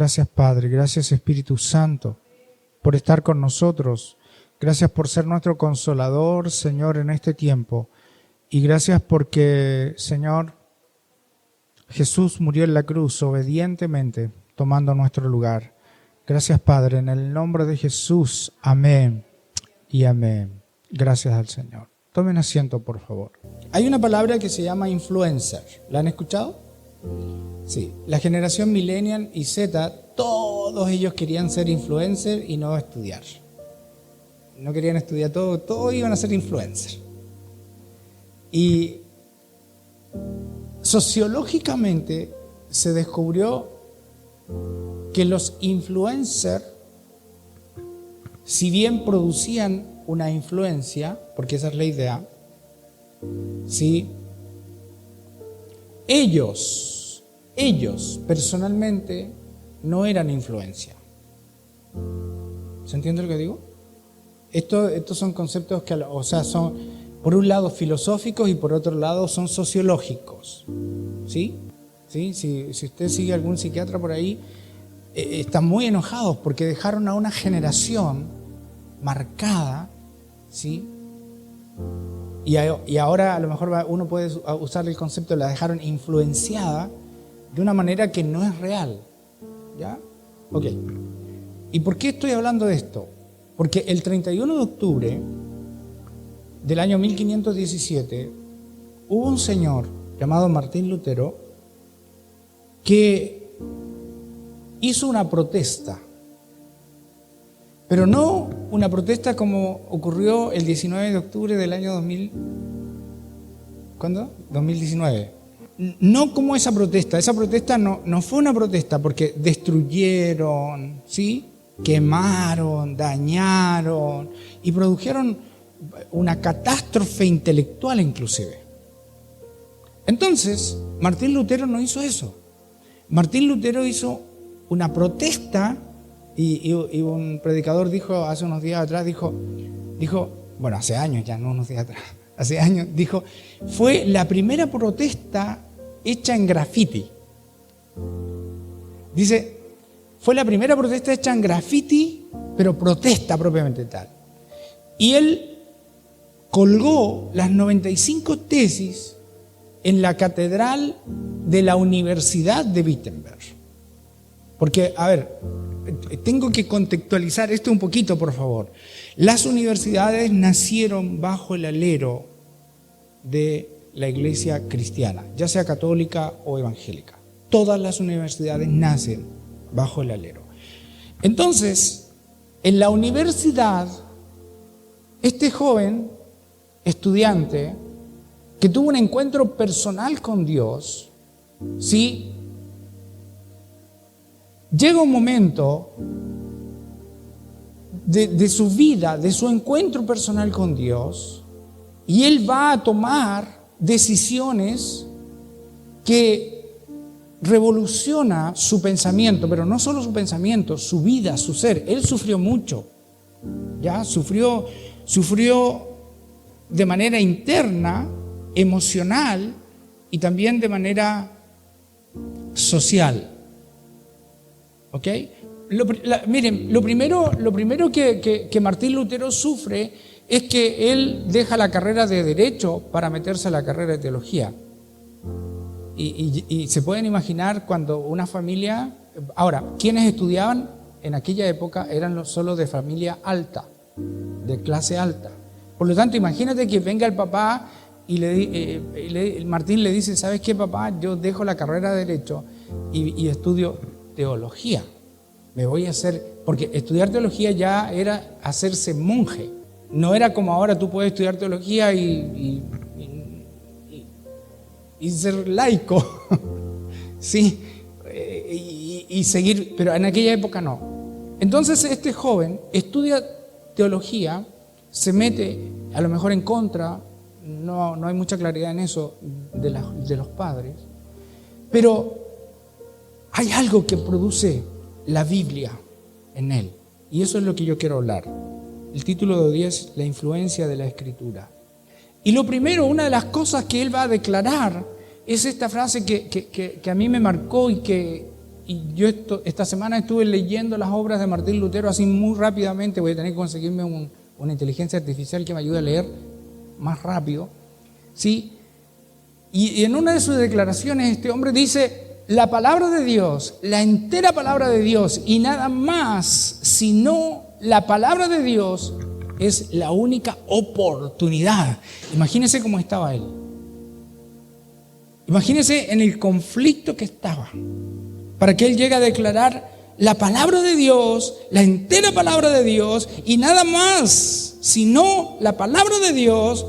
Gracias, Padre. Gracias, Espíritu Santo, por estar con nosotros. Gracias por ser nuestro consolador, Señor, en este tiempo. Y gracias porque, Señor, Jesús murió en la cruz obedientemente, tomando nuestro lugar. Gracias, Padre, en el nombre de Jesús. Amén y amén. Gracias al Señor. Tomen asiento, por favor. Hay una palabra que se llama influencer. ¿La han escuchado? Sí. La generación Millennial y Z, todos ellos querían ser influencer y no estudiar. No querían estudiar todo, todos iban a ser influencer. Y sociológicamente se descubrió que los influencers, si bien producían una influencia, porque esa es la idea, ¿sí? Ellos personalmente no eran influencia. ¿Se entiende lo que digo? Estos son conceptos que, o sea, son por un lado filosóficos y por otro lado son sociológicos. ¿Sí? ¿Sí? Si usted sigue algún psiquiatra por ahí, están muy enojados porque dejaron a una generación marcada, ¿sí? Y ahora a lo mejor uno puede usar el concepto de la dejaron influenciada de una manera que no es real. ¿Ya? Ok. ¿Y por qué estoy hablando de esto? Porque el 31 de octubre del año 1517 hubo un señor llamado Martín Lutero que hizo una protesta, pero no una protesta como ocurrió el 19 de octubre del año 2000. ¿Cuándo? 2019. No como esa protesta no fue una protesta porque destruyeron, ¿sí? Quemaron, dañaron y produjeron una catástrofe intelectual inclusive. Entonces, Martín Lutero no hizo eso. Martín Lutero hizo una protesta y un predicador dijo hace unos días atrás, dijo, bueno, hace años ya, no unos días atrás, hace años, dijo, fue la primera protesta hecha en graffiti. Dice, fue la primera protesta hecha en graffiti, pero protesta propiamente tal. Y él colgó las 95 tesis en la catedral de la Universidad de Wittenberg. Porque, a ver, tengo que contextualizar esto un poquito, por favor. Las universidades nacieron bajo el alero de la iglesia cristiana, ya sea católica o evangélica. Todas las universidades nacen bajo el alero. Entonces, en la universidad, este joven estudiante que tuvo un encuentro personal con Dios, ¿sí? Llega un momento de su vida, de su encuentro personal con Dios, y él va a tomar decisiones que revoluciona su pensamiento, pero no solo su pensamiento, su vida, su ser. Él sufrió mucho, ¿ya? Sufrió de manera interna, emocional y también de manera social. ¿Ok? Miren, lo primero que Martín Lutero sufre es que él deja la carrera de Derecho para meterse a la carrera de Teología. Y se pueden imaginar cuando una familia... Ahora, quienes estudiaban en aquella época eran solo de familia alta, de clase alta. Por lo tanto, imagínate que venga el papá y Martín le dice, ¿sabes qué, papá? Yo dejo la carrera de Derecho y estudio Teología. Me voy a hacer... Porque estudiar Teología ya era hacerse monje. No era como ahora tú puedes estudiar Teología y ser laico. Sí, y seguir... Pero en aquella época no. Entonces este joven estudia Teología, se mete a lo mejor en contra, no hay mucha claridad en eso de los padres, pero hay algo que produce la Biblia en él, y eso es lo que yo quiero hablar. El título de hoy es La influencia de la Escritura. Y lo primero, una de las cosas que él va a declarar es esta frase que a mí me marcó y esta semana estuve leyendo las obras de Martín Lutero así muy rápidamente. Voy a tener que conseguirme una inteligencia artificial que me ayude a leer más rápido, ¿sí? Y en una de sus declaraciones este hombre dice: la palabra de Dios, la entera palabra de Dios y nada más sino la palabra de Dios es la única oportunidad. Imagínense cómo estaba él. Imagínense en el conflicto que estaba para que él llegue a declarar: la palabra de Dios, la entera palabra de Dios y nada más sino la palabra de Dios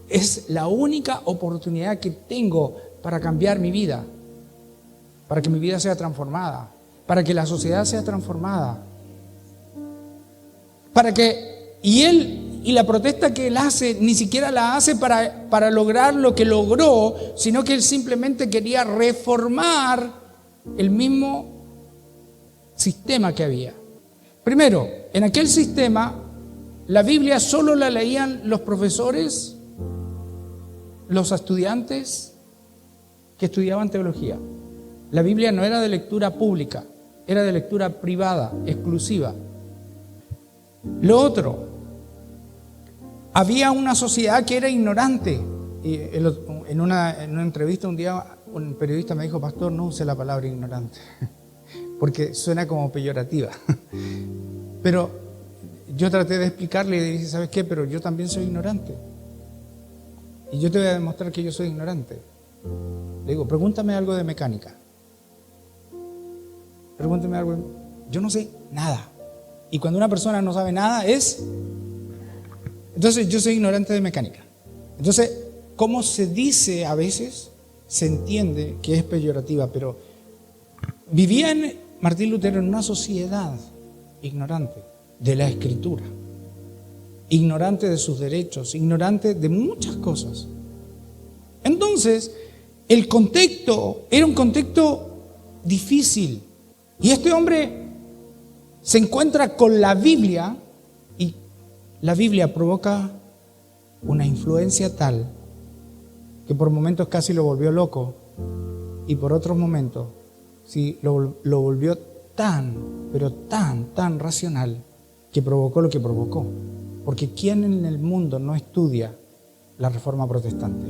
es la única oportunidad que tengo para cambiar mi vida, para que mi vida sea transformada, para que la sociedad sea transformada, y la protesta que él hace ni siquiera la hace para lograr lo que logró, sino que él simplemente quería reformar el mismo sistema que había. Primero, en aquel sistema la Biblia solo la leían los profesores, los estudiantes que estudiaban teología. La Biblia no era de lectura pública, era de lectura privada, exclusiva. Lo otro, había una sociedad que era ignorante. Y en una entrevista un día un periodista me dijo: pastor, no use la palabra ignorante, porque suena como peyorativa. Pero yo traté de explicarle y dije: ¿sabes qué? Pero yo también soy ignorante. Y yo te voy a demostrar que yo soy ignorante. Le digo: pregúntame algo de mecánica. Pregúntame algo. Yo no sé nada. Y cuando una persona no sabe nada entonces yo soy ignorante de mecánica. Entonces, como se dice a veces, se entiende que es peyorativa, pero vivía Martín Lutero en una sociedad ignorante de la Escritura, ignorante de sus derechos, ignorante de muchas cosas. Entonces, el contexto era un contexto difícil. Y este hombre se encuentra con la Biblia y la Biblia provoca una influencia tal que por momentos casi lo volvió loco y por otros momentos sí, lo volvió pero tan racional que provocó lo que provocó. Porque ¿quién en el mundo no estudia la Reforma Protestante?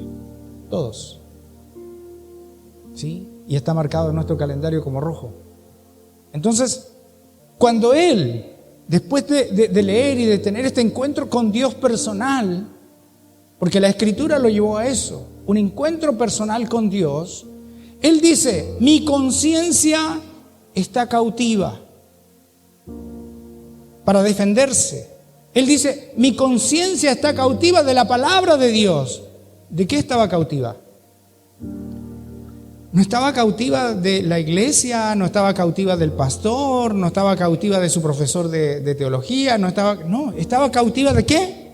Todos. ¿Sí? Y está marcado en nuestro calendario como rojo. Entonces, cuando él, después de leer y de tener este encuentro con Dios personal, porque la Escritura lo llevó a eso, un encuentro personal con Dios, él dice: mi conciencia está cautiva. Para defenderse, él dice: mi conciencia está cautiva de la palabra de Dios. ¿De qué estaba cautiva? No estaba cautiva de la iglesia, no estaba cautiva del pastor, no estaba cautiva de su profesor de teología, estaba cautiva ¿de qué?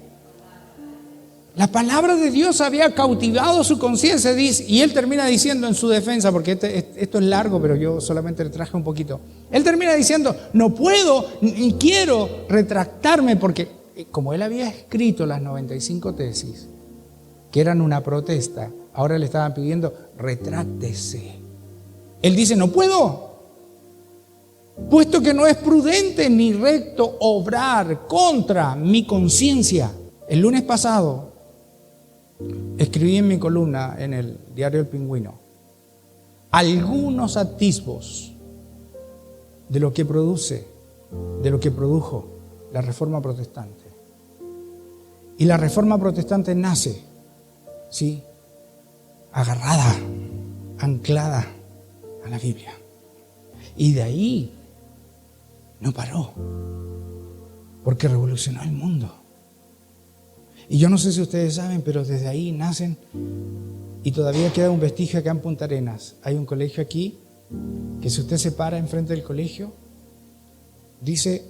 La palabra de Dios había cautivado su conciencia, y él termina diciendo en su defensa, porque esto es largo, pero yo solamente le traje un poquito. Él termina diciendo: no puedo ni quiero retractarme, porque como él había escrito las 95 tesis, que eran una protesta, ahora le estaban pidiendo: retráctese. Él dice: no puedo, puesto que no es prudente ni recto obrar contra mi conciencia. El lunes pasado escribí en mi columna en el diario El Pingüino algunos atisbos de lo que produjo la Reforma Protestante. Y la Reforma Protestante nace, ¿sí?, agarrada, anclada a la Biblia. Y de ahí no paró, porque revolucionó el mundo. Y yo no sé si ustedes saben, pero desde ahí nacen, y todavía queda un vestigio acá en Punta Arenas. Hay un colegio aquí, que si usted se para enfrente del colegio, dice,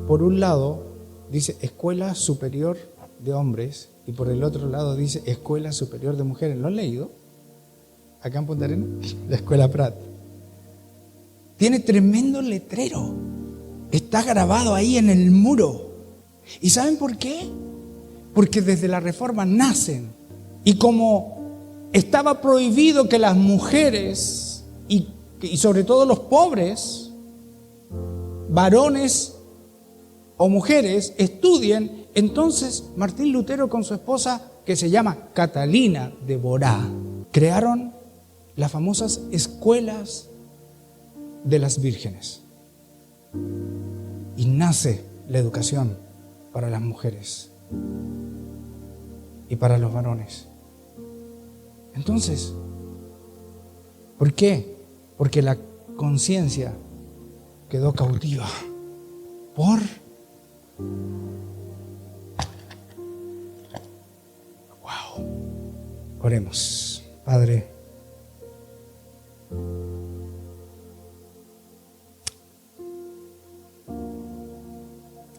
por un lado, dice Escuela Superior de Hombres, y por el otro lado dice Escuela Superior de Mujeres. ¿Lo han leído? Acá en Punta Arenas, la Escuela Prat. Tiene tremendo letrero. Está grabado ahí en el muro. ¿Y saben por qué? Porque desde la Reforma nacen. Y como estaba prohibido que las mujeres y y sobre todo los pobres, varones o mujeres, estudien. Entonces Martín Lutero con su esposa, que se llama Catalina de Borá, crearon las famosas escuelas de las vírgenes. Y nace la educación para las mujeres y para los varones. Entonces, ¿por qué? Porque la conciencia quedó cautiva por Oremos. Padre,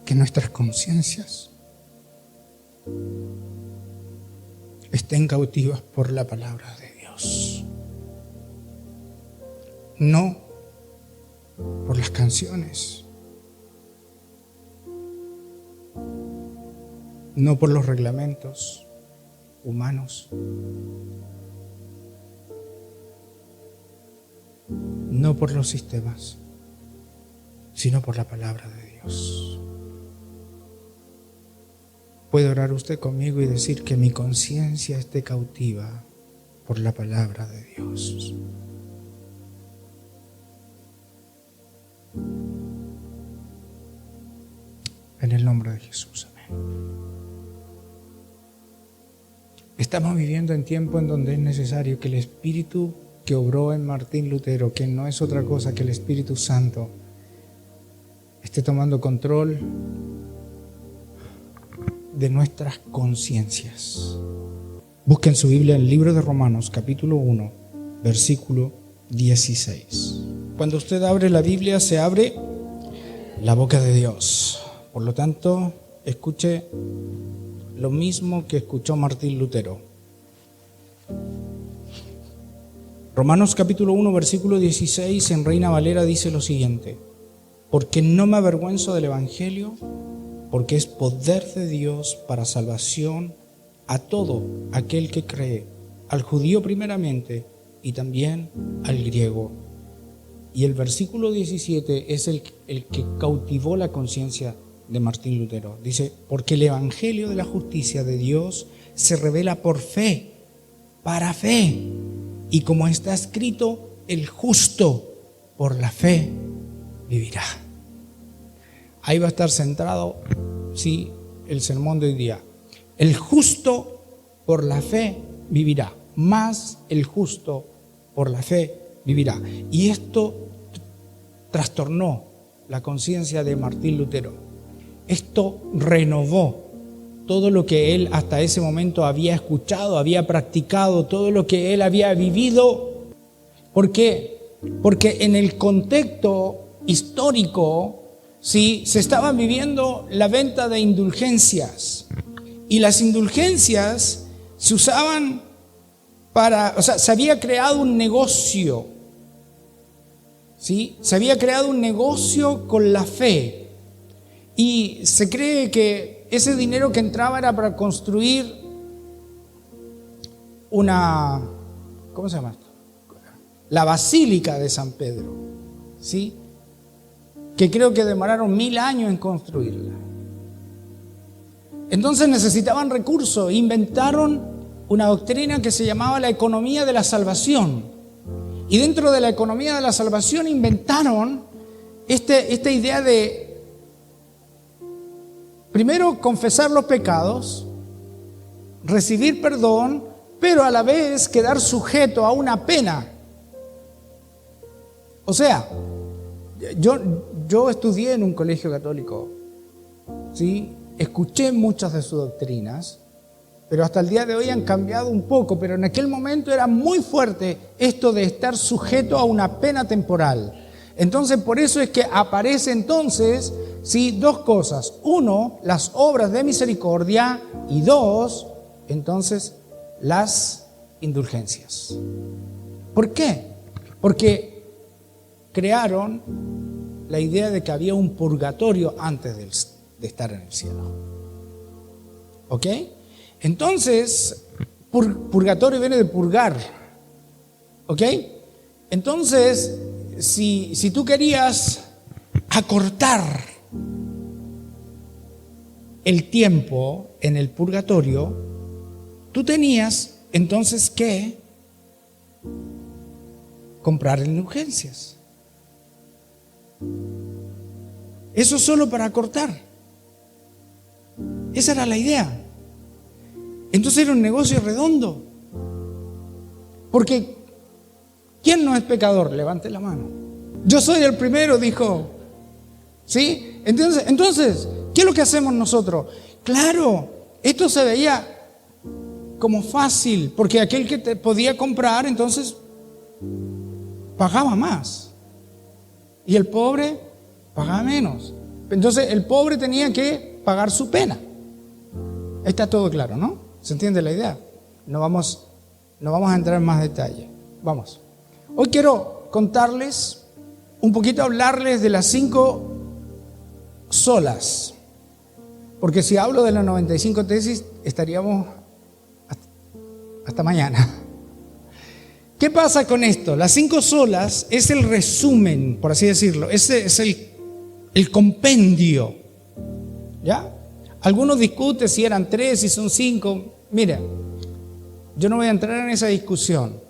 que nuestras conciencias estén cautivas por la palabra de Dios, no por las canciones, no por los reglamentos humanos, no por los sistemas, sino por la palabra de Dios. ¿Puede orar usted conmigo y decir que mi conciencia esté cautiva por la palabra de Dios? En el nombre de Jesús, amén. Estamos viviendo en tiempo en donde es necesario que el Espíritu que obró en Martín Lutero, que no es otra cosa que el Espíritu Santo, esté tomando control de nuestras conciencias. Busquen su Biblia en el libro de Romanos, capítulo 1, versículo 16. Cuando usted abre la Biblia, se abre la boca de Dios. Por lo tanto, escuche lo mismo que escuchó Martín Lutero. Romanos capítulo 1, versículo 16 en Reina Valera dice lo siguiente: porque no me avergüenzo del Evangelio, porque es poder de Dios para salvación a todo aquel que cree, al judío primeramente y también al griego. Y el versículo 17 es el que cautivó la conciencia de Martín Lutero. Dice, porque el Evangelio de la justicia de Dios se revela por fe, para fe. Y como está escrito, el justo por la fe vivirá. Ahí va a estar centrado, sí, el sermón de hoy día. El justo por la fe vivirá, más el justo por la fe vivirá. Y esto trastornó la conciencia de Martín Lutero. Esto renovó todo lo que él hasta ese momento había escuchado, había practicado, todo lo que él había vivido. ¿Por qué? Porque en el contexto histórico, sí, se estaba viviendo la venta de indulgencias. Y las indulgencias se usaban se había creado un negocio. ¿Sí? Se había creado un negocio con la fe. Y se cree que ese dinero que entraba era para construir ¿cómo se llama esto? La Basílica de San Pedro, ¿sí? Que creo que demoraron 1000 años en construirla. Entonces necesitaban recursos, inventaron una doctrina que se llamaba la economía de la salvación. Y dentro de la economía de la salvación inventaron esta idea de primero confesar los pecados, recibir perdón, pero a la vez quedar sujeto a una pena. O sea, yo estudié en un colegio católico, ¿sí? Escuché muchas de sus doctrinas, pero hasta el día de hoy han cambiado un poco, pero en aquel momento era muy fuerte esto de estar sujeto a una pena temporal. Entonces, por eso es que aparece entonces, sí, dos cosas. Uno, las obras de misericordia, y dos, entonces, las indulgencias. ¿Por qué? Porque crearon la idea de que había un purgatorio antes de estar en el cielo. ¿Ok? Entonces, purgatorio viene de purgar. ¿Ok? Entonces, si tú querías acortar el tiempo en el purgatorio, tú tenías entonces que comprar indulgencias. Eso solo para acortar. Esa era la idea. Entonces era un negocio redondo. Porque ¿quién no es pecador? Levante la mano. Yo soy el primero, dijo. ¿Sí? Entonces, ¿qué es lo que hacemos nosotros? Claro, esto se veía como fácil, porque aquel que te podía comprar, entonces pagaba más. Y el pobre pagaba menos. Entonces el pobre tenía que pagar su pena. Está todo claro, ¿no? ¿Se entiende la idea? No vamos a entrar en más detalle. Vamos. Hoy quiero contarles un poquito, hablarles de las 5 solas. Porque si hablo de las 95 tesis, estaríamos hasta mañana. ¿Qué pasa con esto? Las 5 solas es el resumen, por así decirlo. Ese es el compendio. ¿Ya? Algunos discuten si eran 3, si son 5. Mira, yo no voy a entrar en esa discusión.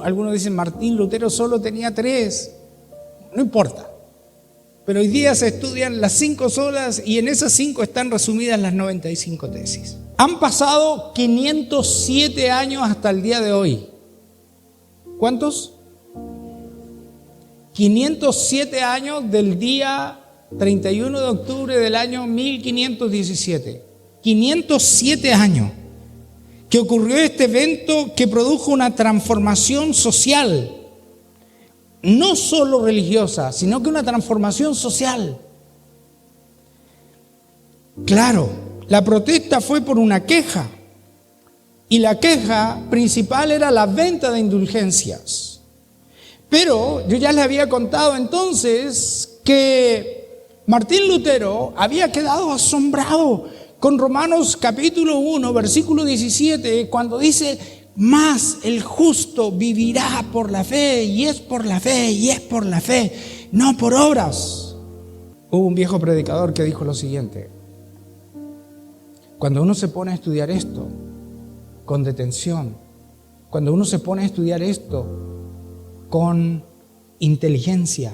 Algunos dicen Martín Lutero solo tenía 3. No importa. Pero hoy día se estudian las 5 solas y en esas 5 están resumidas las 95 tesis. Han pasado 507 años hasta el día de hoy. ¿Cuántos? 507 años del día 31 de octubre del año 1517. 507 años que ocurrió este evento que produjo una transformación social. No solo religiosa, sino que una transformación social. Claro, la protesta fue por una queja. Y la queja principal era la venta de indulgencias. Pero yo ya les había contado entonces que Martín Lutero había quedado asombrado con Romanos capítulo 1, versículo 17, cuando dice: mas el justo vivirá por la fe, y es por la fe, y es por la fe, no por obras. Hubo un viejo predicador que dijo lo siguiente: cuando uno se pone a estudiar esto con detención, cuando uno se pone a estudiar esto con inteligencia,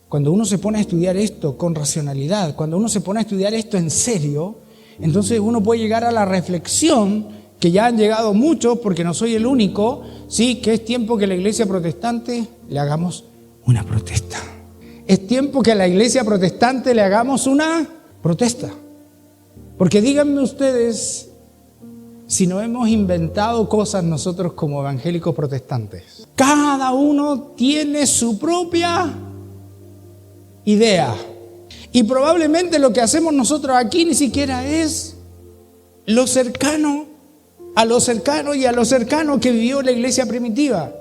cuando uno se pone a estudiar esto con racionalidad, cuando uno se pone a estudiar esto en serio, entonces uno puede llegar a la reflexión que ya han llegado muchos, porque no soy el único, sí, que es tiempo que la iglesia protestante le hagamos una protesta. Es tiempo que a la iglesia protestante le hagamos una protesta. Porque díganme ustedes si no hemos inventado cosas nosotros como evangélicos protestantes. Cada uno tiene su propia idea. Y probablemente lo que hacemos nosotros aquí ni siquiera es lo cercano a lo cercano y a lo cercano que vivió la iglesia primitiva.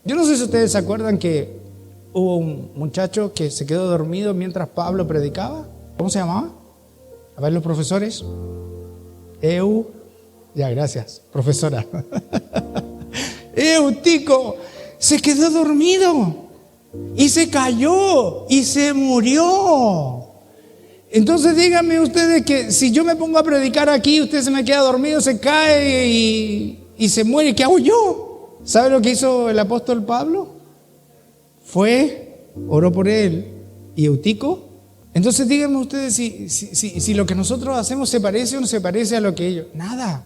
Yo no sé si ustedes se acuerdan que hubo un muchacho que se quedó dormido mientras Pablo predicaba. ¿Cómo se llamaba? A ver, los profesores. Ya, gracias, profesora. Eutico se quedó dormido y se cayó y se murió. Entonces díganme ustedes que si yo me pongo a predicar aquí, usted se me queda dormido, se cae y se muere, ¿qué hago yo? ¿Sabe lo que hizo el apóstol Pablo? Fue, oró por él y Eutico. Entonces díganme ustedes si lo que nosotros hacemos se parece o no se parece a lo que ellos. Nada.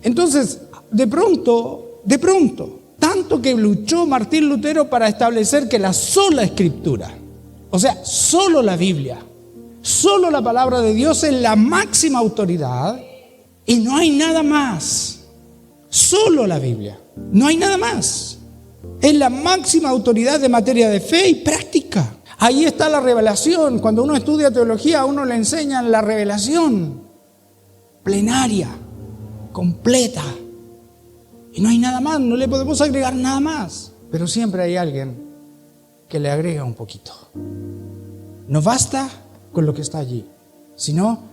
Entonces, de pronto, tanto que luchó Martín Lutero para establecer que la sola Escritura, o sea, solo la Biblia, solo la palabra de Dios es la máxima autoridad y no hay nada más. Solo la Biblia, no hay nada más. Es la máxima autoridad de materia de fe y práctica. Ahí está la revelación. Cuando uno estudia teología, a uno le enseñan la revelación plenaria, completa. Y no hay nada más, no le podemos agregar nada más. Pero siempre hay alguien que le agrega un poquito. No basta con lo que está allí. Sino,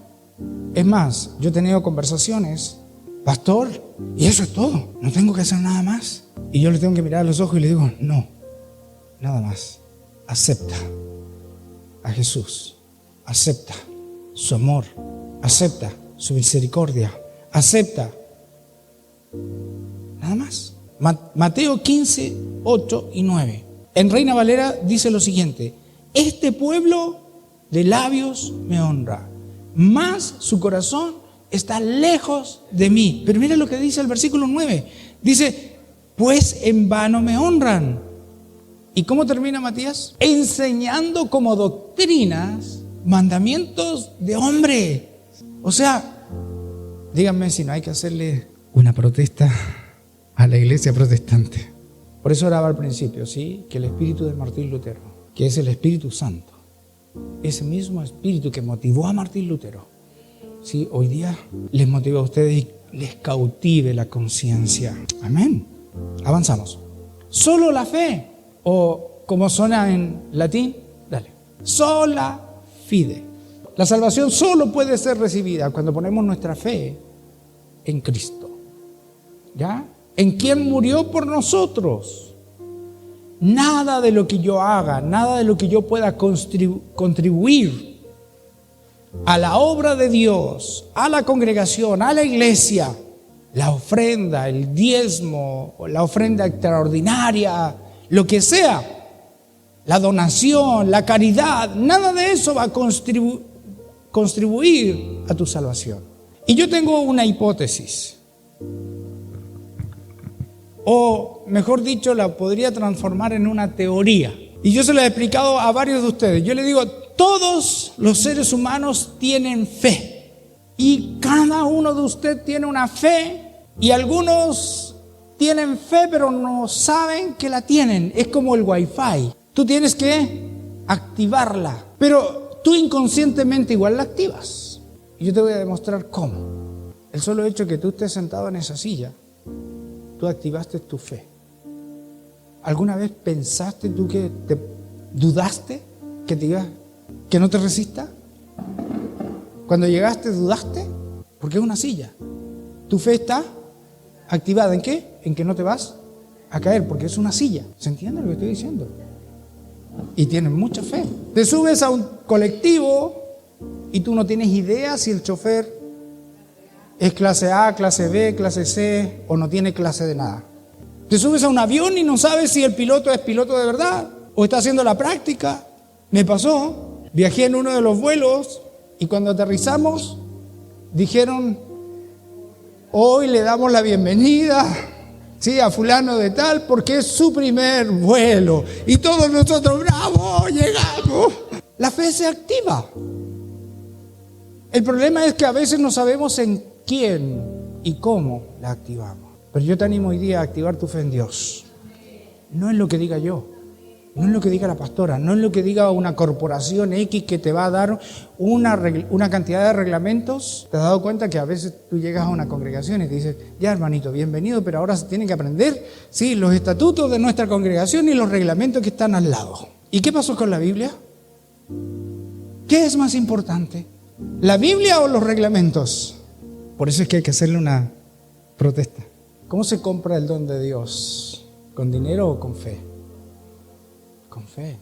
es más, yo he tenido conversaciones pastor, y eso es todo, no tengo que hacer nada más. Y yo le tengo que mirar a los ojos y le digo, no, nada más. Acepta a Jesús, acepta su amor, acepta su misericordia, acepta. Nada más. Mateo 15, 8 y 9. En Reina Valera dice lo siguiente: este pueblo de labios me honra, mas su corazón está lejos de mí. Pero mira lo que dice el versículo 9. Dice, pues en vano me honran. ¿Y cómo termina Matías? Enseñando como doctrinas mandamientos de hombre. O sea, díganme si no hay que hacerle una protesta a la iglesia protestante. Por eso oraba al principio, ¿sí? Que el espíritu de Martín Lutero, que es el Espíritu Santo, ese mismo espíritu que motivó a Martín Lutero, ¿sí? Hoy día les motiva a ustedes y les cautive la conciencia. Amén. Avanzamos. Solo la fe, o como suena en latín, dale, sola fide. La salvación solo puede ser recibida cuando ponemos nuestra fe en Cristo, ¿ya? En quien murió por nosotros. Nada de lo que yo haga, nada de lo que yo pueda contribuir a la obra de Dios, a la congregación, a la iglesia, la ofrenda, el diezmo, la ofrenda extraordinaria, lo que sea, la donación, la caridad, nada de eso va a contribuir a tu salvación. Y yo tengo una hipótesis, o mejor dicho, la podría transformar en una teoría. Y yo se la he explicado a varios de ustedes. Yo les digo, todos los seres humanos tienen fe. Y cada uno de ustedes tiene una fe. Y algunos tienen fe, pero no saben que la tienen. Es como el Wi-Fi. Tú tienes que activarla. Pero tú inconscientemente igual la activas. Y yo te voy a demostrar cómo. El solo hecho de que tú estés sentado en esa silla, tú activaste tu fe. ¿Alguna vez pensaste tú que te dudaste que no te resista? Cuando llegaste, ¿dudaste? Porque es una silla. Tu fe está activada ¿en qué? En que no te vas a caer, porque es una silla. ¿Se entiende lo que estoy diciendo? Y tienes mucha fe. Te subes a un colectivo y tú no tienes idea si el chofer es clase A, clase B, clase C o no tiene clase de nada. Te subes a un avión y no sabes si el piloto es piloto de verdad o está haciendo la práctica. Me pasó, viajé en uno de los vuelos y cuando aterrizamos dijeron, hoy le damos la bienvenida, sí, a fulano de tal porque es su primer vuelo. Y todos nosotros, ¡bravo! ¡Llegamos! La fe se activa. El problema es que a veces no sabemos en quién y cómo la activamos. Pero yo te animo hoy día a activar tu fe en Dios. No es lo que diga yo, no es lo que diga la pastora, no es lo que diga una corporación X que te va a dar una cantidad de reglamentos. ¿Te has dado cuenta que a veces tú llegas a una congregación y te dices, ya hermanito, bienvenido, pero ahora se tiene que aprender, sí, los estatutos de nuestra congregación y los reglamentos que están al lado? ¿Y qué pasó con la Biblia? ¿Qué es más importante? ¿La Biblia o los reglamentos? Por eso es que hay que hacerle una protesta. ¿Cómo se compra el don de Dios? ¿Con dinero o con fe? Con fe.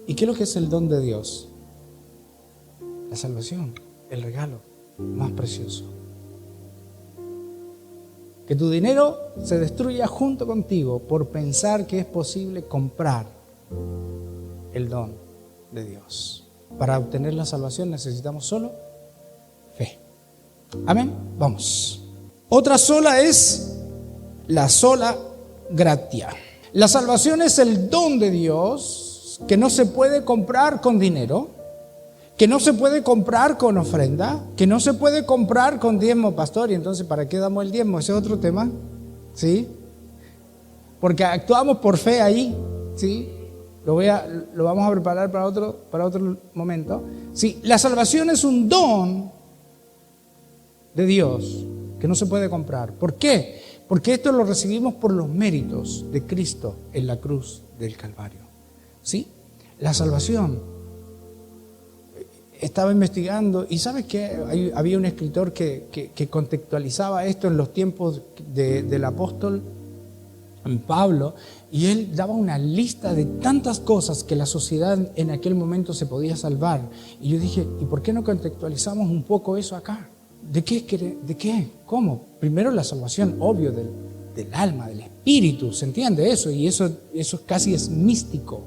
¿Y qué es lo que es el don de Dios? La salvación, el regalo más precioso. Que tu dinero se destruya junto contigo por pensar que es posible comprar el don de Dios. Para obtener la salvación necesitamos solo fe. Amén. Vamos. Otra sola es la sola gratia. La salvación es el don de Dios que no se puede comprar con dinero, que no se puede comprar con ofrenda, que no se puede comprar con diezmo, pastor. Y entonces, ¿para qué damos el diezmo? Ese es otro tema, ¿sí? Porque actuamos por fe ahí, ¿sí? Lo vamos a preparar para otro momento. Sí, la salvación es un don de Dios que no se puede comprar. ¿Por qué? Porque esto lo recibimos por los méritos de Cristo en la cruz del Calvario. ¿Sí? La salvación estaba investigando y ¿sabes qué? Había un escritor que contextualizaba esto en los tiempos del apóstol Pablo, y él daba una lista de tantas cosas que la sociedad en aquel momento se podía salvar. Y yo dije, ¿y por qué no contextualizamos un poco eso acá? ¿De qué? ¿De qué? ¿Cómo? Primero la salvación, obvio, del alma, del espíritu, ¿se entiende eso? Y eso casi es místico.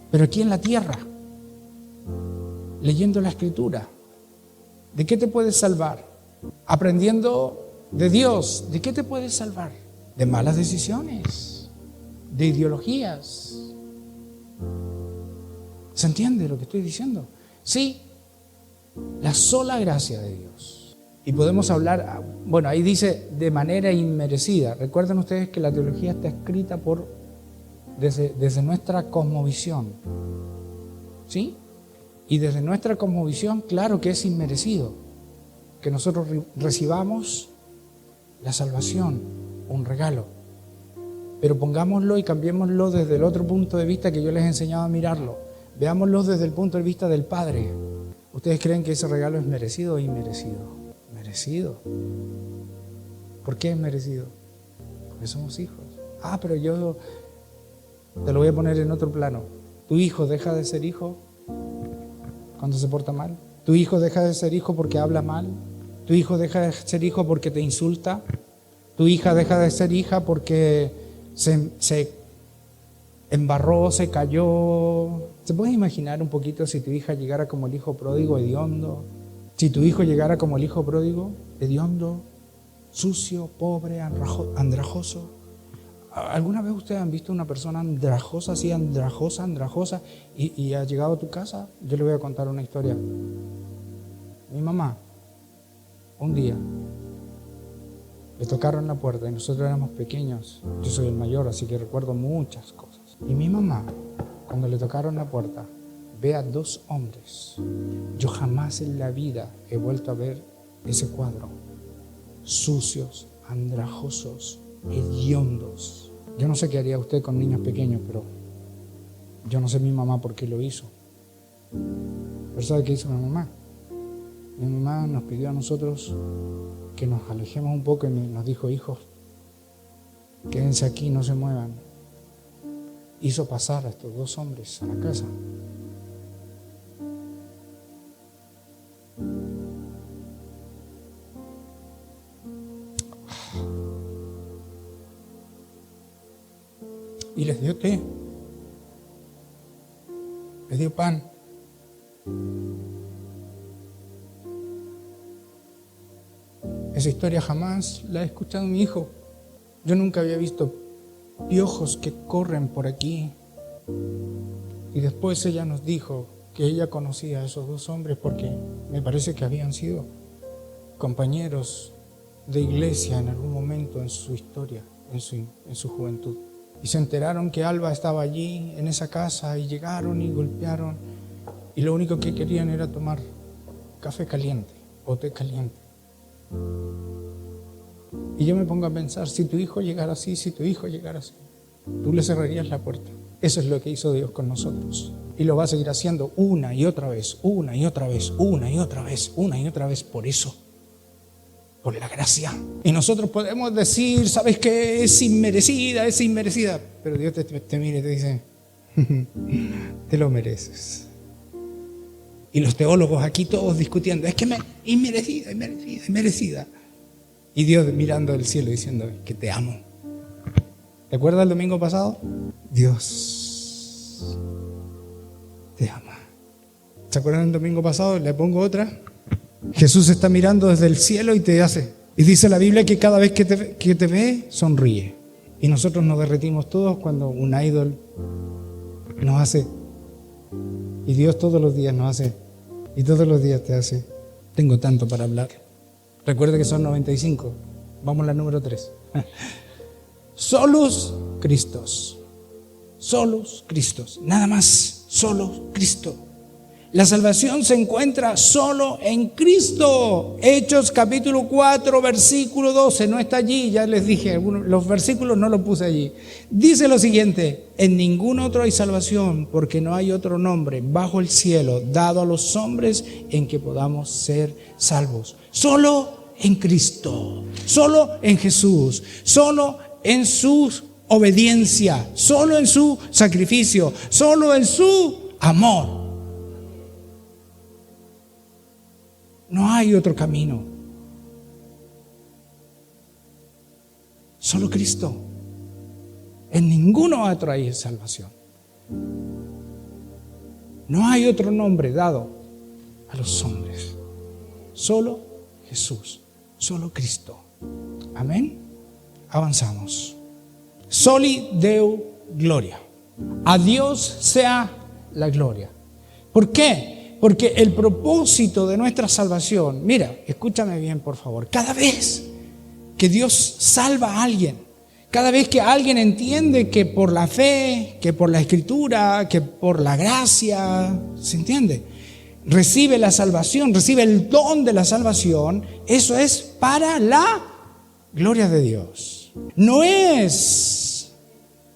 Pero aquí en la tierra, leyendo la Escritura, ¿de qué te puedes salvar? Aprendiendo de Dios, ¿de qué te puedes salvar? De malas decisiones, de ideologías. ¿Se entiende lo que estoy diciendo? Sí, la sola gracia de Dios. Y podemos hablar, bueno, ahí dice de manera inmerecida. Recuerden ustedes que la teología está escrita desde nuestra cosmovisión. ¿Sí? Y desde nuestra cosmovisión, claro que es inmerecido que nosotros recibamos la salvación, un regalo. Pero pongámoslo y cambiémoslo desde el otro punto de vista que yo les he enseñado a mirarlo. Veámoslo desde el punto de vista del Padre. ¿Ustedes creen que ese regalo es merecido o inmerecido? Merecido. ¿Por qué es merecido? Porque somos hijos. Pero yo te lo voy a poner en otro plano. ¿Tu hijo deja de ser hijo cuando se porta mal? ¿Tu hijo deja de ser hijo porque habla mal? ¿Tu hijo deja de ser hijo porque te insulta? ¿Tu hija deja de ser hija porque se embarró, se cayó? ¿Se puede imaginar un poquito si tu hija llegara como el hijo pródigo, hediondo? Si tu hijo llegara como el hijo pródigo, hediondo, sucio, pobre, andrajoso. ¿Alguna vez ustedes han visto una persona andrajosa, así andrajosa, y ha llegado a tu casa? Yo le voy a contar una historia. Mi mamá, un día, le tocaron la puerta y nosotros éramos pequeños. Yo soy el mayor, así que recuerdo muchas cosas. Y mi mamá, cuando le tocaron la puerta, ve a dos hombres. Yo jamás en la vida he vuelto a ver ese cuadro. Sucios, andrajosos, hediondos. Yo no sé qué haría usted con niños pequeños, pero yo no sé mi mamá por qué lo hizo. ¿Pero sabe qué hizo mi mamá? Mi mamá nos pidió a nosotros que nos alejemos un poco y nos dijo, hijos, quédense aquí, no se muevan. Hizo pasar a estos dos hombres a la casa. Y les dio té, les dio pan. Esa historia jamás la he escuchado mi hijo. Yo nunca había visto piojos que corren por aquí. Y después ella nos dijo que ella conocía a esos dos hombres porque me parece que habían sido compañeros de iglesia en algún momento en su historia, en su juventud. Y se enteraron que Alba estaba allí en esa casa y llegaron y golpearon y lo único que querían era tomar café caliente o té caliente. Y yo me pongo a pensar, si tu hijo llegara así, tú le cerrarías la puerta. Eso es lo que hizo Dios con nosotros. Y lo va a seguir haciendo una y otra vez, por eso. Por la gracia. Y nosotros podemos decir, ¿sabes qué? Es inmerecida. Pero Dios te mira y te dice, te lo mereces. Y los teólogos aquí todos discutiendo, es que inmerecida. Y Dios mirando al cielo diciendo, que te amo. ¿Te acuerdas el domingo pasado? Dios te ama. ¿Se acuerdan el domingo pasado? Le pongo otra. Jesús está mirando desde el cielo y te hace. Y dice la Biblia que cada vez que te ve, sonríe. Y nosotros nos derretimos todos cuando un ídolo nos hace. Y Dios todos los días nos hace. Y todos los días te hace. Tengo tanto para hablar. Recuerde que son 95. Vamos a la número 3. Solos Cristos. Nada más. Solo Cristo. La salvación se encuentra solo en Cristo. Hechos capítulo 4, versículo 12. No está allí, ya les dije, los versículos no los puse allí. Dice lo siguiente: en ningún otro hay salvación, porque no hay otro nombre bajo el cielo dado a los hombres en que podamos ser salvos. Solo en Cristo, solo en Jesús, solo en su obediencia, solo en su sacrificio, solo en su amor. No hay otro camino. Solo Cristo. En ninguno otro hay salvación. No hay otro nombre dado a los hombres. Solo Jesús. Solo Cristo. Amén. Avanzamos. Soli Deo Gloria. A Dios sea la gloria. ¿Por qué? Porque el propósito de nuestra salvación, mira, escúchame bien por favor, cada vez que Dios salva a alguien, cada vez que alguien entiende que por la fe, que por la escritura, que por la gracia, ¿se entiende? Recibe la salvación, recibe el don de la salvación, eso es para la gloria de Dios. No es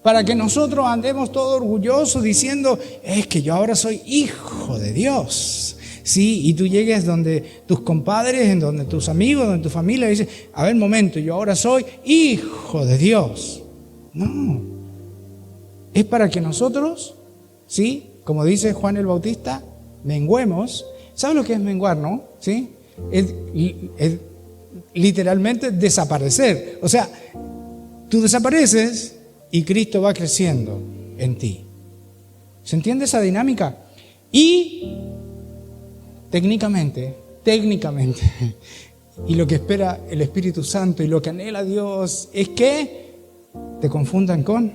para que nosotros andemos todos orgullosos diciendo, es que yo ahora soy hijo de Dios. Sí, y tú llegues donde tus compadres, en donde tus amigos, donde tu familia, y dices, a ver, momento, yo ahora soy hijo de Dios. No, es para que nosotros, sí, como dice Juan el Bautista, menguemos. ¿Sabes lo que es menguar, no? ¿Sí? Es literalmente desaparecer. O sea, tú desapareces y Cristo va creciendo en ti. ¿Se entiende esa dinámica? Y técnicamente, y lo que espera el Espíritu Santo y lo que anhela Dios es que te confundan con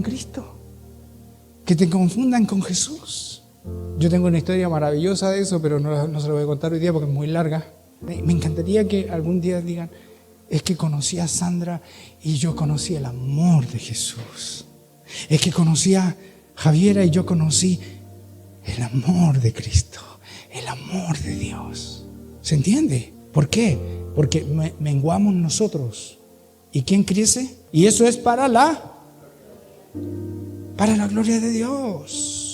Cristo, que te confundan con Jesús. Yo tengo una historia maravillosa de eso, pero no se lo voy a contar hoy día porque es muy larga. Me encantaría que algún día digan, es que conocí a Sandra y yo conocí el amor de Jesús. Es que conocí a Javiera y yo conocí el amor de Cristo, el amor de Dios. ¿Se entiende? ¿Por qué? Porque menguamos nosotros. ¿Y quién crece? Y eso es para la gloria de Dios.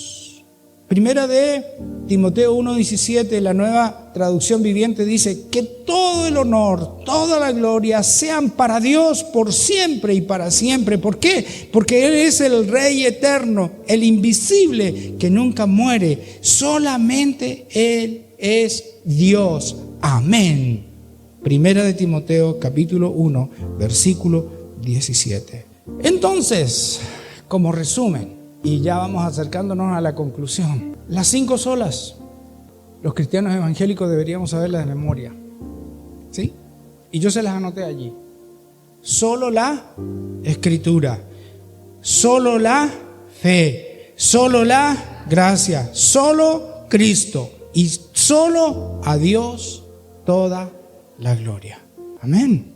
Primera de Timoteo 1:17, la Nueva Traducción Viviente, dice que todo el honor, toda la gloria sean para Dios por siempre y para siempre. ¿Por qué? Porque Él es el Rey eterno, el invisible que nunca muere. Solamente Él es Dios. Amén. Primera de Timoteo capítulo 1, versículo 17. Entonces, como resumen, y ya vamos acercándonos a la conclusión. Las 5 solas, los cristianos evangélicos deberíamos saberlas de memoria. ¿Sí? Y yo se las anoté allí. Solo la Escritura, solo la fe, solo la gracia, solo Cristo y solo a Dios toda la gloria. Amén.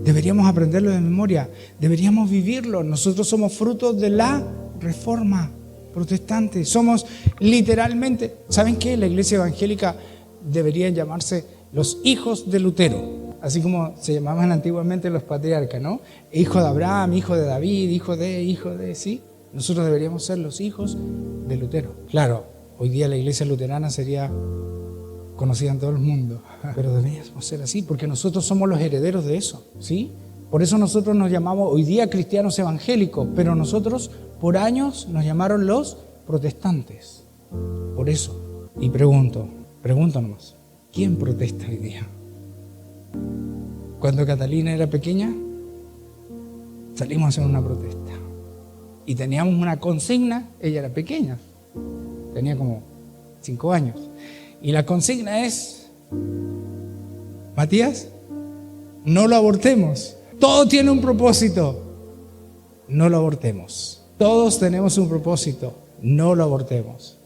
Deberíamos aprenderlo de memoria, deberíamos vivirlo. Nosotros somos frutos de la Reforma protestante. Somos literalmente, ¿saben qué? La iglesia evangélica debería llamarse los hijos de Lutero, así como se llamaban antiguamente los patriarcas, ¿no? Hijo de Abraham, hijo de David, hijo de, ¿sí? Nosotros deberíamos ser los hijos de Lutero. Claro, hoy día la iglesia luterana sería conocida en todo el mundo, pero deberíamos ser así porque nosotros somos los herederos de eso, ¿sí? Por eso nosotros nos llamamos hoy día cristianos evangélicos, pero nosotros por años nos llamaron los protestantes. Por eso. Y pregunto nomás, ¿quién protesta hoy día? Cuando Catalina era pequeña, salimos a hacer una protesta. Y teníamos una consigna, ella era pequeña, tenía como 5 años. Y la consigna es, Matías, no lo abortemos. Todo tiene un propósito. No lo abortemos. Todos tenemos un propósito. No lo abortemos.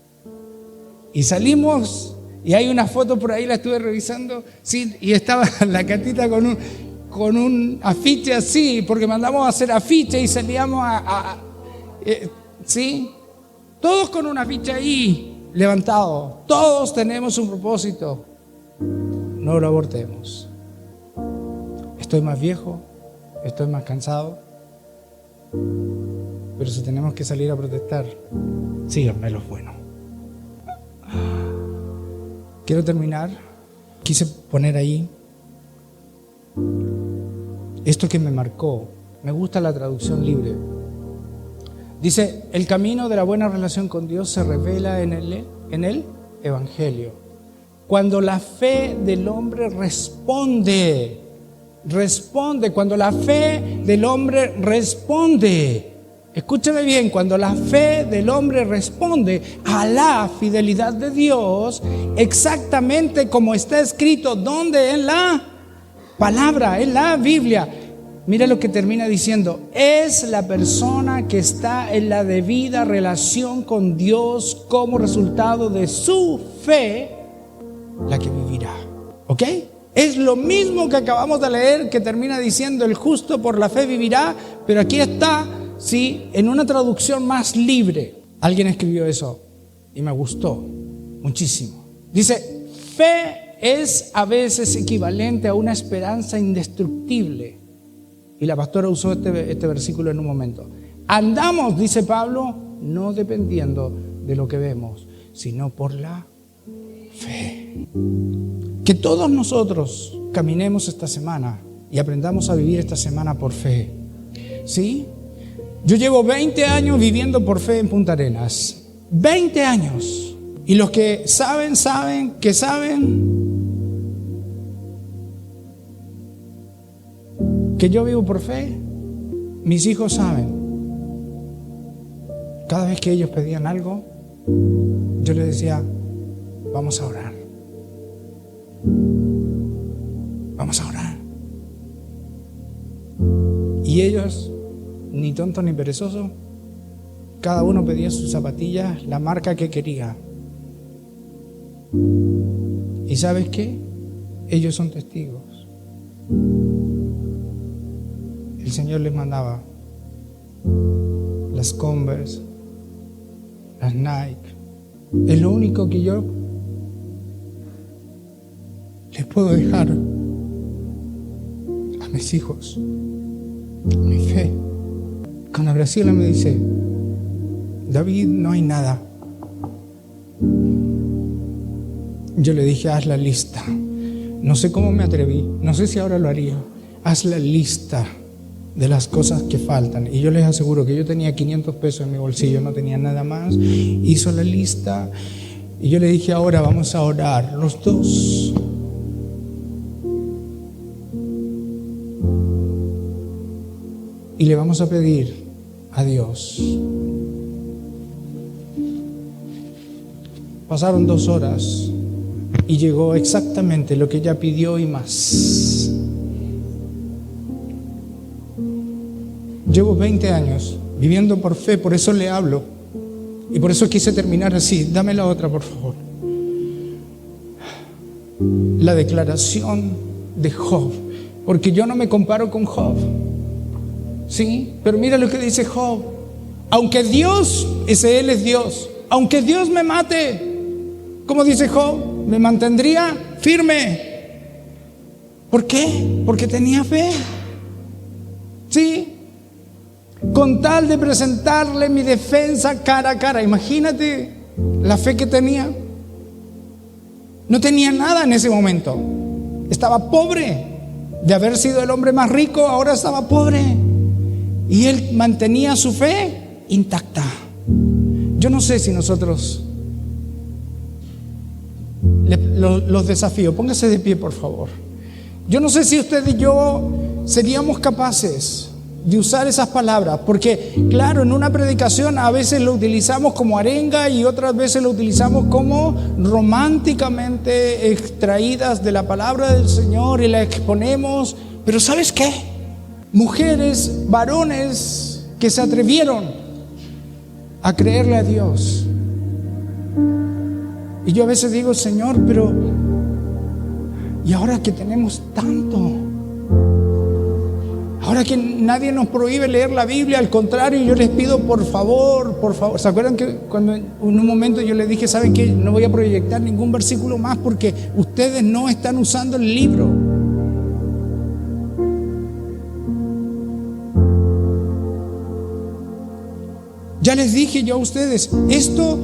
Y salimos, y hay una foto por ahí, la estuve revisando, sí, y estaba la Catita con un afiche así, porque mandamos a hacer afiche y salíamos sí, todos con un afiche ahí. levantado. Todos tenemos un propósito. No lo abortemos. Estoy más viejo, estoy más cansado, pero si tenemos que salir a protestar, síganme los buenos. Quiero terminar. Quise poner ahí esto que me marcó. Me gusta la traducción libre. Dice: el camino de la buena relación con Dios se revela en el Evangelio. Cuando la fe del hombre responde, cuando la fe del hombre responde. Escúchame bien, cuando la fe del hombre responde a la fidelidad de Dios, exactamente como está escrito, ¿dónde? En la palabra, en la Biblia. Mira lo que termina diciendo: es la persona que está en la debida relación con Dios como resultado de su fe la que vivirá. ¿Ok? Es lo mismo que acabamos de leer, que termina diciendo: el justo por la fe vivirá, pero aquí está, sí, en una traducción más libre. Alguien escribió eso y me gustó muchísimo. Dice: fe es a veces equivalente a una esperanza indestructible. Y la pastora usó este versículo en un momento. Andamos, dice Pablo, no dependiendo de lo que vemos, sino por la fe. Que todos nosotros caminemos esta semana y aprendamos a vivir esta semana por fe. ¿Sí? Yo llevo 20 años viviendo por fe en Punta Arenas. 20 años. Y los que saben que yo vivo por fe. Mis hijos saben. Cada vez que ellos pedían algo, yo les decía: vamos a orar. Vamos a orar. Y ellos, ni tontos ni perezosos, cada uno pedía sus zapatillas, la marca que quería. ¿Y sabes qué? Ellos son testigos. El Señor les mandaba las Converse, las Nike. Es lo único que yo les puedo dejar a mis hijos. Mi fe. Cuando Graciela me dice: David, no hay nada, yo le dije: haz la lista. No sé cómo me atreví, no sé si ahora lo haría. Haz la lista de las cosas que faltan. Y yo les aseguro que yo tenía 500 pesos en mi bolsillo, no tenía nada más. Hizo la lista y yo le dije: ahora vamos a orar los dos. Y le vamos a pedir a Dios. Pasaron 2 horas y llegó exactamente lo que ella pidió y más. Llevo 20 años viviendo por fe, por eso le hablo. Y por eso quise terminar así. Dame la otra, por favor. La declaración de Job. Porque yo no me comparo con Job. ¿Sí? Pero mira lo que dice Job. Aunque Dios, él es Dios, aunque Dios me mate, como dice Job, me mantendría firme. ¿Por qué? Porque tenía fe. ¿Sí? Con tal de presentarle mi defensa cara a cara. Imagínate la fe que tenía. No tenía nada en ese momento. Estaba pobre. De haber sido el hombre más rico, ahora estaba pobre. Y él mantenía su fe intacta. Yo no sé si nosotros los desafío. Póngase de pie, por favor. Yo no sé si usted y yo seríamos capaces de usar esas palabras, porque claro, en una predicación a veces lo utilizamos como arenga y otras veces lo utilizamos como románticamente extraídas de la palabra del Señor y la exponemos. Pero ¿sabes qué? Mujeres, varones que se atrevieron a creerle a Dios. Y yo a veces digo: Señor, pero ¿y ahora que tenemos tanto? Ahora que nadie nos prohíbe leer la Biblia, al contrario, yo les pido por favor. ¿Se acuerdan que cuando en un momento yo les dije, ¿saben qué? No voy a proyectar ningún versículo más porque ustedes no están usando el libro. Ya les dije yo a ustedes, esto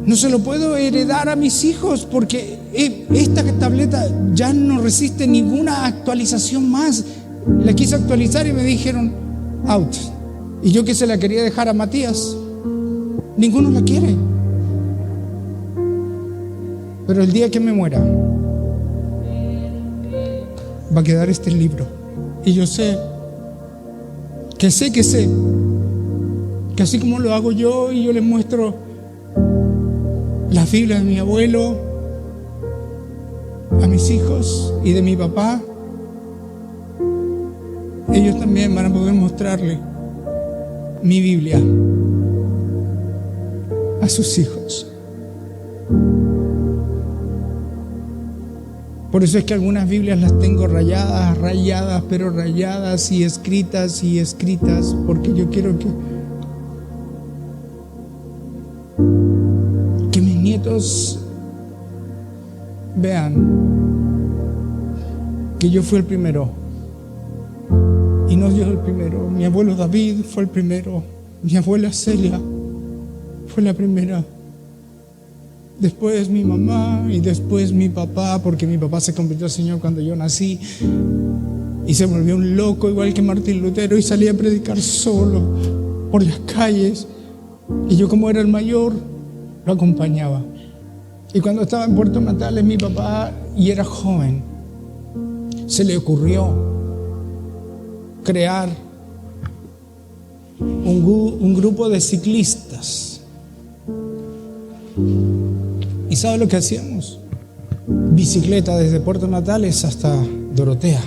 no se lo puedo heredar a mis hijos porque esta tableta ya no resiste ninguna actualización más. La quise actualizar y me dijeron out. Y yo que se la quería dejar a Matías, ninguno la quiere. Pero el día que me muera va a quedar este libro. Y yo sé que así como lo hago yo y yo les muestro las Biblias de mi abuelo a mis hijos y de mi papá, ellos también van a poder mostrarle mi Biblia a sus hijos. Por eso es que algunas Biblias las tengo rayadas, pero rayadas y escritas, porque yo quiero que mis nietos vean que yo fui el primero. Y no Dios el primero. Mi abuelo David fue el primero. Mi abuela Celia fue la primera. Después mi mamá y después mi papá, porque mi papá se convirtió al Señor cuando yo nací y se volvió un loco igual que Martín Lutero y salía a predicar solo por las calles. Y yo, como era el mayor, lo acompañaba. Y cuando estaba en Puerto Natales, mi papá, y era joven, se le ocurrió crear un grupo de ciclistas. ¿Y sabe lo que hacíamos? Bicicleta desde Puerto Natales hasta Dorotea.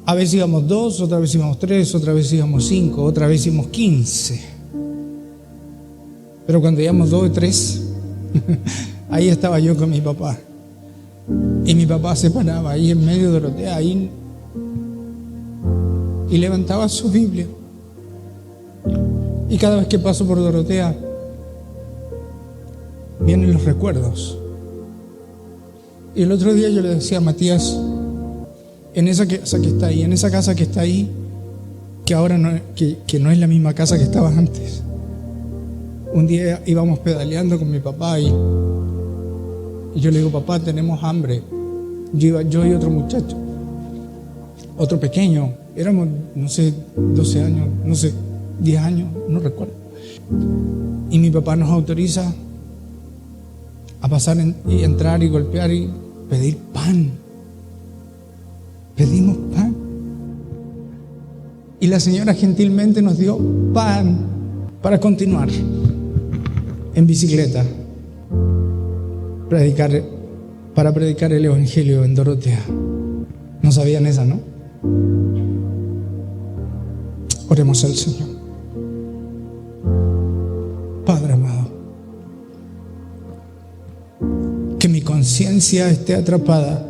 A veces íbamos 2, otra vez íbamos 3, otra vez íbamos 5, otra vez íbamos 15. Pero cuando íbamos 2 o 3, ahí estaba yo con mi papá. Y mi papá se paraba ahí en medio de Dorotea ahí, y levantaba su Biblia. Y cada vez que paso por Dorotea, vienen los recuerdos. Y el otro día yo le decía a Matías, en esa casa que está ahí, que ahora no es la misma casa que estaba antes. Un día íbamos pedaleando con mi papá y yo le digo, papá, tenemos hambre. Yo y otro muchacho, otro pequeño, éramos, no sé, 12 años, no sé, 10 años, no recuerdo. Y mi papá nos autoriza a pasar y entrar y golpear y pedir pan. Pedimos pan. Y la señora gentilmente nos dio pan para continuar en bicicleta para predicar el Evangelio en Dorotea. No sabían esa, ¿no? Oremos al Señor. Padre amado, que mi conciencia esté atrapada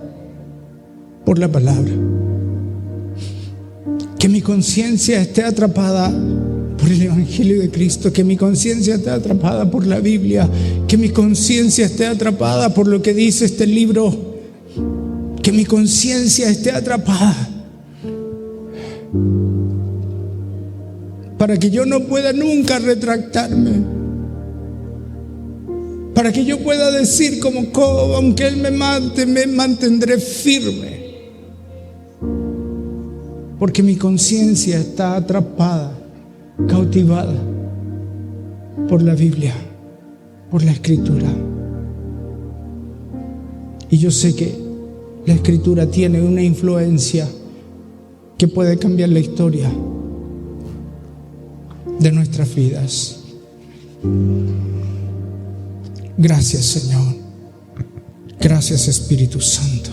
por la palabra. Que mi conciencia esté atrapada por el Evangelio de Cristo. Que mi conciencia esté atrapada por la Biblia. Que mi conciencia esté atrapada por lo que dice este libro. Que mi conciencia esté atrapada para que yo no pueda nunca retractarme. Para que yo pueda decir como Job, aunque Él me mate, me mantendré firme. Porque mi conciencia está atrapada, cautivada por la Biblia, por la Escritura. Y yo sé que la Escritura tiene una influencia que puede cambiar la historia de nuestras vidas. Gracias, Señor. Gracias, Espíritu Santo.